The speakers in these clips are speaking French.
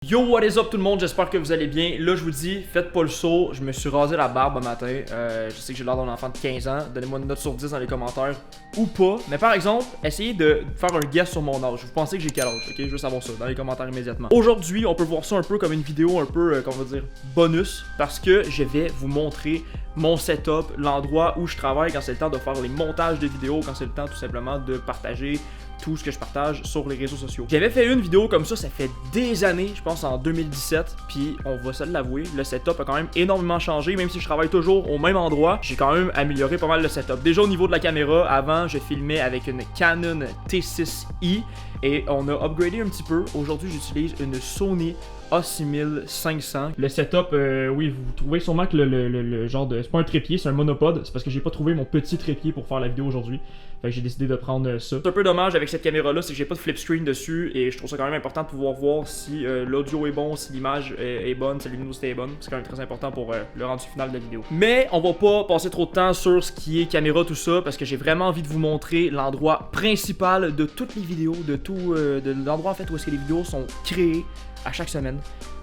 Yo, what is up tout le monde, j'espère que vous allez bien. Là, je vous dis, faites pas le saut, je me suis rasé la barbe un matin. Je sais que j'ai l'air d'un enfant de 15 ans. Donnez-moi une note sur 10 dans les commentaires ou pas. Mais par exemple, essayez de faire un guess sur mon âge. Vous pensez que j'ai quel âge, ok? Je veux savoir ça dans les commentaires immédiatement. Aujourd'hui, on peut voir ça un peu comme une vidéo un peu, comment dire, bonus. Parce que je vais vous montrer mon setup, l'endroit où je travaille quand c'est le temps de faire les montages de vidéos, quand c'est le temps tout simplement de partager tout ce que je partage sur les réseaux sociaux. J'avais fait une vidéo comme ça fait des années, je pense en 2017, puis on va se l'avouer, le setup a quand même énormément changé, même si je travaille toujours au même endroit, j'ai quand même amélioré pas mal le setup. Déjà au niveau de la caméra, avant je filmais avec une Canon T6i et on a upgradé un petit peu. Aujourd'hui j'utilise une Sony A6500. Le setup, oui, vous trouvez sûrement que le genre de... C'est pas un trépied, c'est un monopode. C'est parce que j'ai pas trouvé mon petit trépied pour faire la vidéo aujourd'hui. Fait que j'ai décidé de prendre ça. C'est un peu dommage avec cette caméra-là, c'est que j'ai pas de flip screen dessus. Et je trouve ça quand même important de pouvoir voir si l'audio est bon, si l'image est bonne, si la luminosité est bonne. C'est quand même très important pour le rendu final de la vidéo. Mais on va pas passer trop de temps sur ce qui est caméra, tout ça, parce que j'ai vraiment envie de vous montrer l'endroit principal de toutes les vidéos, de tout, de l'endroit en fait où est-ce que les vidéos sont créées à chaque semaine.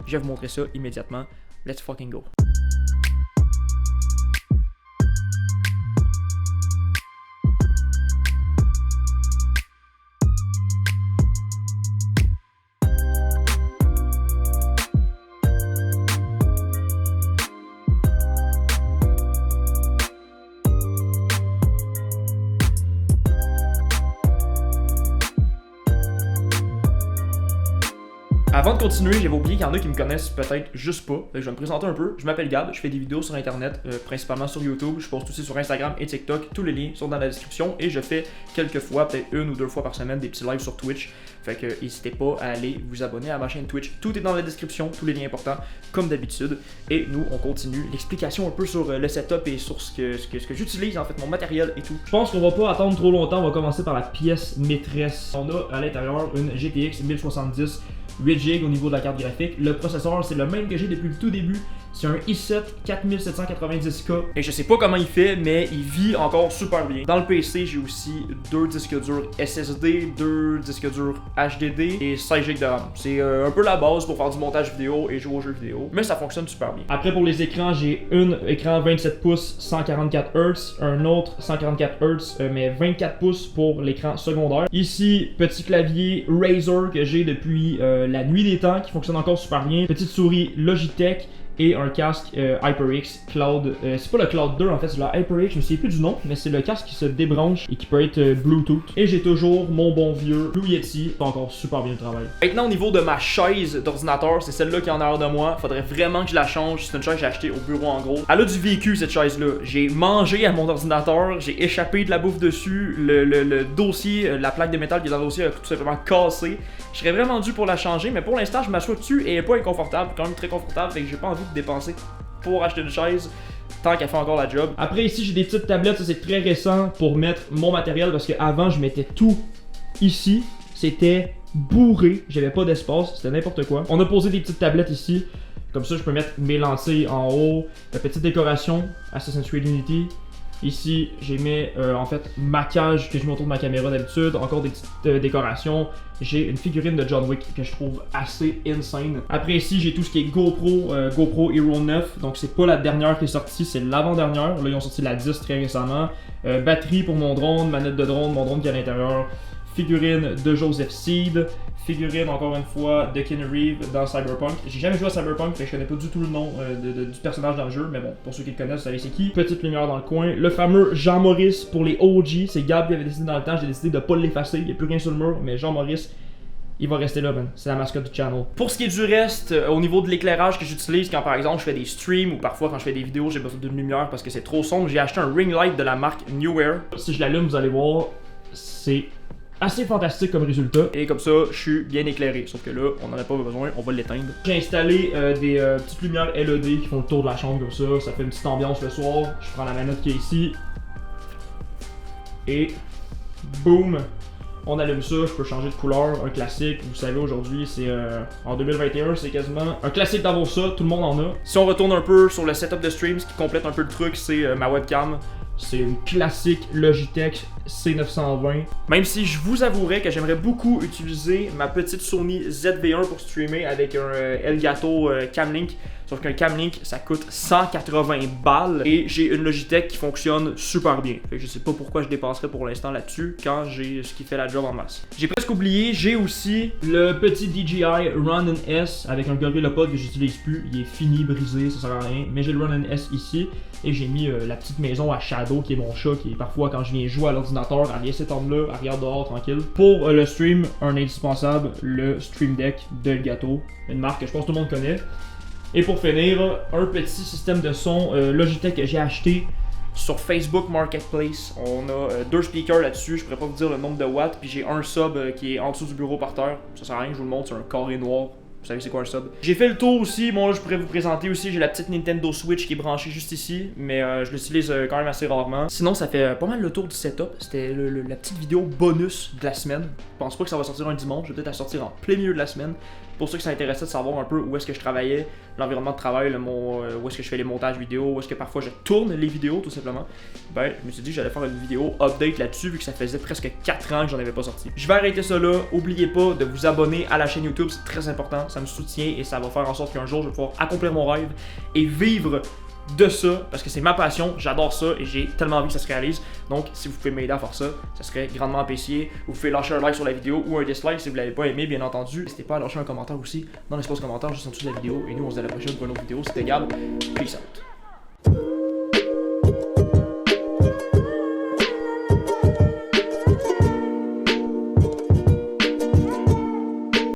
Je vais vous montrer ça immédiatement. Let's fucking go. Avant de continuer, j'avais oublié qu'il y en a qui me connaissent peut-être juste pas. Fait que je vais me présenter un peu. Je m'appelle Gab, je fais des vidéos sur internet, principalement sur YouTube. Je poste aussi sur Instagram et TikTok. Tous les liens sont dans la description. Et je fais quelques fois, peut-être une ou deux fois par semaine, des petits lives sur Twitch. Fait que n'hésitez pas à aller vous abonner à ma chaîne Twitch. Tout est dans la description, tous les liens importants, comme d'habitude. Et nous, on continue l'explication un peu sur le setup et sur ce que j'utilise, en fait, mon matériel et tout. Je pense qu'on va pas attendre trop longtemps. On va commencer par la pièce maîtresse. On a à l'intérieur une GTX 1070. 8 GB au niveau de la carte graphique. Le processeur, c'est le même que j'ai depuis le tout début. C'est un i7 4790K. Et je sais pas comment il fait, mais il vit encore super bien. Dans le PC, j'ai aussi 2 disques durs SSD, 2 disques durs HDD et 16 GB de RAM. C'est un peu la base pour faire du montage vidéo et jouer aux jeux vidéo. Mais ça fonctionne super bien. Après, pour les écrans, j'ai un écran 27 pouces 144 Hz, un autre 144 Hz, mais 24 pouces pour l'écran secondaire. Ici, petit clavier Razer que j'ai depuis la nuit des temps, qui fonctionne encore super bien. Petite souris Logitech. Et un casque HyperX Cloud, c'est pas le Cloud 2 en fait, c'est le HyperX, je me souviens plus du nom, mais c'est le casque qui se débranche et qui peut être Bluetooth. Et j'ai toujours mon bon vieux Blue Yeti, fait encore super bien le travail. Maintenant au niveau de ma chaise d'ordinateur, c'est celle-là qui est en arrière de moi, faudrait vraiment que je la change, c'est une chaise que j'ai achetée au bureau en gros. Elle a du vécu cette chaise-là, j'ai mangé à mon ordinateur, j'ai échappé de la bouffe dessus, le dossier, la plaque de métal qui est dans le dossier a tout simplement cassé. Je serais vraiment dû pour la changer, mais pour l'instant je m'assois dessus et elle est pas inconfortable, quand même très confortable, fait que j'ai pas envie de dépenser pour acheter une chaise tant qu'elle fait encore la job. Après ici j'ai des petites tablettes, ça c'est très récent pour mettre mon matériel parce qu'avant je mettais tout ici, c'était bourré, j'avais pas d'espace, c'était n'importe quoi. On a posé des petites tablettes ici, comme ça je peux mettre mes lentilles en haut, la petite décoration Assassin's Creed Unity. Ici, j'ai mis en fait ma cage que je mets autour de ma caméra d'habitude, encore des petites décorations. J'ai une figurine de John Wick que je trouve assez insane. Après ici, j'ai tout ce qui est GoPro Hero 9. Donc c'est pas la dernière qui est sortie, c'est l'avant-dernière. Là, ils ont sorti la 10 très récemment. Batterie pour mon drone, manette de drone, mon drone qui est à l'intérieur. Figurine de Joseph Seed. Figurine encore une fois de Keanu Reeves dans Cyberpunk. J'ai jamais joué à Cyberpunk, fait que je connais pas du tout le nom du personnage dans le jeu, mais bon, pour ceux qui le connaissent, vous savez c'est qui. Petite lumière dans le coin. Le fameux Jean-Maurice pour les OG, c'est Gab qui avait décidé dans le temps, j'ai décidé de pas l'effacer, il n'y a plus rien sur le mur, mais Jean-Maurice, il va rester là, man. C'est la mascotte du channel. Pour ce qui est du reste, au niveau de l'éclairage que j'utilise quand par exemple je fais des streams ou parfois quand je fais des vidéos, j'ai besoin d'une lumière parce que c'est trop sombre, j'ai acheté un ring light de la marque Neewer. Si je l'allume, vous allez voir, c'est assez fantastique comme résultat. Et comme ça, je suis bien éclairé. Sauf que là, on n'en a pas besoin, on va l'éteindre. J'ai installé des petites lumières LED qui font le tour de la chambre comme ça. Ça fait une petite ambiance le soir. Je prends la manette qui est ici. Et boum! On allume ça, je peux changer de couleur, un classique, vous savez aujourd'hui c'est en 2021 c'est quasiment un classique d'avoir ça, tout le monde en a. Si on retourne un peu sur le setup de stream, ce qui complète un peu le truc, c'est ma webcam. C'est une classique Logitech C920. Même si je vous avouerais que j'aimerais beaucoup utiliser ma petite Sony ZV-1 pour streamer avec un Elgato Camlink. Sauf qu'un Camlink, ça coûte 180 balles et j'ai une Logitech qui fonctionne super bien. Fait que je sais pas pourquoi je dépenserais pour l'instant là-dessus quand j'ai ce qui fait la job en masse. J'ai presque oublié, j'ai aussi le petit DJI Ronin S avec un GorillaPod que j'utilise plus. Il est fini, brisé, ça sert à rien. Mais j'ai le Ronin S ici et j'ai mis la petite maison à Shadow qui est mon chat qui est parfois quand je viens jouer à l'ordinateur, elle vient s'étendre là, elle regarde dehors tranquille. Pour le stream, un indispensable, le Stream Deck de Elgato, une marque que je pense que tout le monde connaît. Et pour finir, un petit système de son Logitech que j'ai acheté sur Facebook Marketplace. On a 2 speakers là-dessus, je pourrais pas vous dire le nombre de watts, puis j'ai un sub qui est en dessous du bureau par terre. Ça sert à rien que je vous le montre, c'est un carré noir. Vous savez c'est quoi un sub. J'ai fait le tour aussi, bon là je pourrais vous présenter aussi, j'ai la petite Nintendo Switch qui est branchée juste ici, mais je l'utilise quand même assez rarement. Sinon ça fait pas mal le tour du setup, c'était la petite vidéo bonus de la semaine. Je pense pas que ça va sortir un dimanche, je vais peut-être la sortir en plein milieu de la semaine. Pour ceux qui s'intéressaient de savoir un peu où est-ce que je travaillais, l'environnement de travail, où est-ce que je fais les montages vidéo, où est-ce que parfois je tourne les vidéos tout simplement, ben je me suis dit que j'allais faire une vidéo update là-dessus vu que ça faisait presque 4 ans que j'en avais pas sorti. Je vais arrêter ça là, oubliez pas de vous abonner à la chaîne YouTube, c'est très important, ça me soutient et ça va faire en sorte qu'un jour je vais pouvoir accomplir mon rêve et vivre de ça, parce que c'est ma passion, j'adore ça et j'ai tellement envie que ça se réalise. Donc si vous pouvez m'aider à faire ça, ça serait grandement apprécié. Vous pouvez lâcher un like sur la vidéo ou un dislike si vous l'avez pas aimé, bien entendu. N'hésitez pas à lâcher un commentaire aussi dans l'espace commentaire juste en dessous de la vidéo. Et nous on se dit à la prochaine pour une autre vidéo, c'était Gab, peace out.